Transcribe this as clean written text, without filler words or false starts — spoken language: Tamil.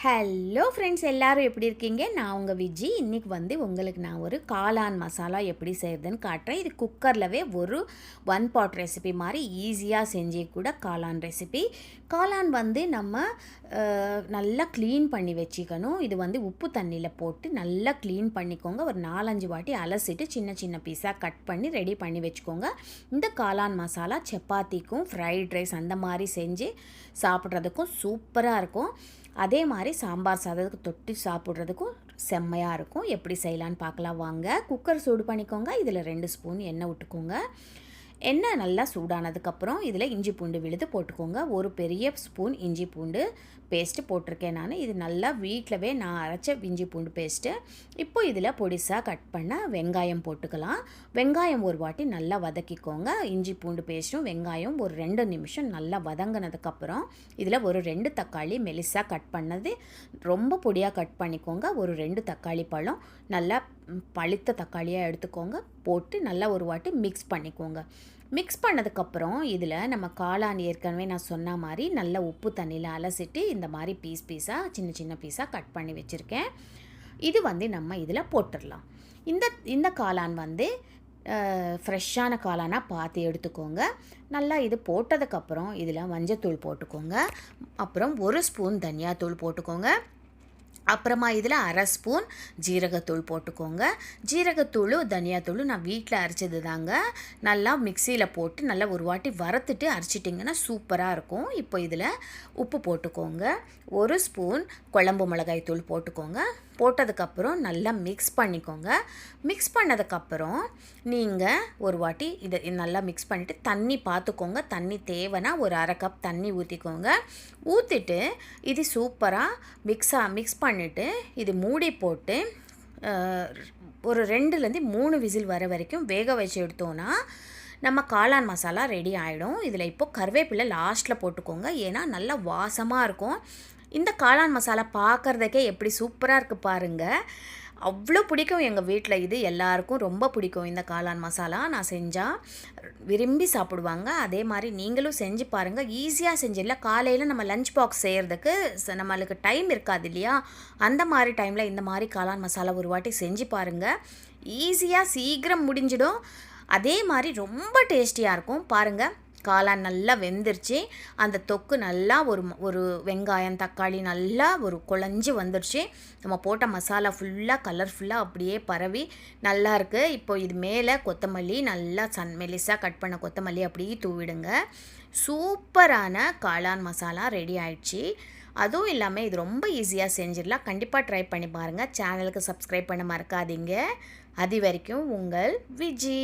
ஹலோ ஃப்ரெண்ட்ஸ், எல்லாரும் எப்படி இருக்கீங்க? நான் உங்கள் விஜி. இன்றைக்கி உங்களுக்கு நான் ஒரு காளான் மசாலா எப்படி செய்கிறதுன்னு காட்டுறேன். இது குக்கர்லவே ஒரு ஒன் பாட் ரெசிபி மாதிரி ஈஸியாக செஞ்சே கூட காளான் ரெசிபி. காளான் நம்ம நல்லா க்ளீன் பண்ணி வச்சுக்கணும். இது உப்பு தண்ணியில் போட்டு நல்லா க்ளீன் பண்ணிக்கோங்க. ஒரு 4-5 வாட்டி அலசிட்டு சின்ன சின்ன பீஸாக கட் பண்ணி ரெடி பண்ணி வச்சுக்கோங்க. இந்த காளான் மசாலா சப்பாத்திக்கும் ஃப்ரைட் ரைஸ் அந்த மாதிரி செஞ்சு சாப்பிட்றதுக்கும் சூப்பராக இருக்கும். அதே மாதிரி சாம்பார் சாதத்துக்கு தொட்டு சாப்பிட்றதுக்கும் செம்மையாக இருக்கும். எப்படி செய்யலான்னு பார்க்கலாம் வாங்க. குக்கர் சூடு பண்ணிக்கோங்க. இதில் 2 ஸ்பூன் எண்ணெய் விட்டுக்கோங்க. எண்ணெய் நல்லா சூடானதுக்கப்புறம் இதில் இஞ்சி பூண்டு விழுது போட்டுக்கோங்க. ஒரு பெரிய ஸ்பூன் இஞ்சி பூண்டு பேஸ்ட்டு போட்டிருக்கேன் நான். இது நல்லா வீட்டிலவே நான் அரைச்ச இஞ்சி பூண்டு பேஸ்ட்டு. இப்போ இதில் பொடிசாக கட் பண்ண வெங்காயம் போட்டுக்கலாம். வெங்காயம் ஒரு வாட்டி நல்லா வதக்கிக்கோங்க. இஞ்சி பூண்டு பேஸ்ட்டும் வெங்காயம் ஒரு 2 நிமிஷம் நல்லா வதங்கினதுக்கப்புறம் இதில் ஒரு 2 தக்காளி மெலிசாக கட் பண்ணது ரொம்ப பொடியாக கட் பண்ணிக்கோங்க. ஒரு 2 தக்காளி பழம் நல்லா பழுத்த தக்காளியாக எடுத்துக்கோங்க. போட்டு நல்லா ஒரு வாட்டி மிக்ஸ் பண்ணிக்கோங்க. மிக்ஸ் பண்ணதுக்கப்புறம் இதில் நம்ம காளான் ஏற்கனவே நான் சொன்ன மாதிரி நல்லா உப்பு தண்ணியில் அலசிட்டு இந்த மாதிரி பீஸாக சின்ன சின்ன பீஸாக கட் பண்ணி வச்சுருக்கேன். இது நம்ம இதில் போட்டுடலாம். இந்த காளான் ஃப்ரெஷ்ஷான காளானாக பார்த்து எடுத்துக்கோங்க. நல்லா இது போட்டதுக்கப்புறம் இதில் மஞ்சத்தூள் போட்டுக்கோங்க. அப்புறம் 1 ஸ்பூன் தனியாத்தூள் போட்டுக்கோங்க. அப்புறமா இதில் 1/2 ஸ்பூன் ஜீரகத்தூள் போட்டுக்கோங்க. ஜீரகத்தூள் தனியாத்தூள் நான் வீட்டில் அரைச்சது தாங்க. நல்லா மிக்சியில் போட்டு நல்லா ஒரு வாட்டி வறுத்துட்டு அரைச்சிட்டிங்கன்னா சூப்பராக இருக்கும். இப்போ இதில் உப்பு போட்டுக்கோங்க. 1 ஸ்பூன் குழம்பு மிளகாய் தூள் போட்டுக்கோங்க. போட்டதுக்கப்புறம் நல்லா மிக்ஸ் பண்ணிக்கோங்க. மிக்ஸ் பண்ணதுக்கப்புறம் நீங்கள் ஒரு வாட்டி இதை நல்லா மிக்ஸ் பண்ணிவிட்டு தண்ணி பார்த்துக்கோங்க. தண்ணி தேவைன்னா ஒரு 1/2 கப் தண்ணி ஊற்றிக்கோங்க. ஊற்றிட்டு இது சூப்பராக மிக்ஸ் பண்ணிவிட்டு இது மூடி போட்டு ஒரு 2-3 விசில் வர வரைக்கும் வேக வச்சு எடுத்தோன்னா நம்ம காளான் மசாலா ரெடி ஆகிடும். இதில் இப்போது கருவேப்பிலை லாஸ்ட்டில் போட்டுக்கோங்க. ஏன்னா நல்லா வாசமாக இருக்கும். இந்த காளான் மசாலா பார்க்குறதுக்கே எப்படி சூப்பராக இருக்குது பாருங்கள். அவ்வளோ பிடிக்கும் எங்கள் வீட்டில். இது எல்லாருக்கும் ரொம்ப பிடிக்கும். இந்த காளான் மசாலா நான் செஞ்சால் விரும்பி சாப்பிடுவாங்க. அதே மாதிரி நீங்களும் செஞ்சு பாருங்கள். ஈஸியாக செஞ்சிடலாம். காலையில் நம்ம லஞ்ச் பாக்ஸ் செய்கிறதுக்கு நம்மளுக்கு டைம் இருக்காது இல்லையா? அந்த மாதிரி டைமில் இந்த மாதிரி காளான் மசாலா ஒரு வாட்டி செஞ்சு பாருங்கள். ஈஸியாக சீக்கிரம் முடிஞ்சிடும். அதே மாதிரி ரொம்ப டேஸ்டியாக இருக்கும். பாருங்கள், காளான் நல்லா வெந்துருச்சு. அந்த தொக்கு நல்லா ஒரு வெங்காயம் தக்காளி நல்லா ஒரு குழஞ்சி வந்துருச்சு. நம்ம போட்ட மசாலா ஃபுல்லாக கலர்ஃபுல்லாக அப்படியே பரவி நல்லா இருக்குது. இப்போ இது மேலே கொத்தமல்லி நல்லா மெலிசாக கட் பண்ண கொத்தமல்லி அப்படியே தூவிடுங்க. சூப்பரான காளான் மசாலா ரெடி ஆயிடுச்சு. அதுவும் இல்லாமல் இது ரொம்ப ஈஸியாக செஞ்சிடலாம். கண்டிப்பாக ட்ரை பண்ணி பாருங்கள். சேனலுக்கு சப்ஸ்கிரைப் பண்ண மறக்காதீங்க. அது வரைக்கும் உங்கள் விஜி.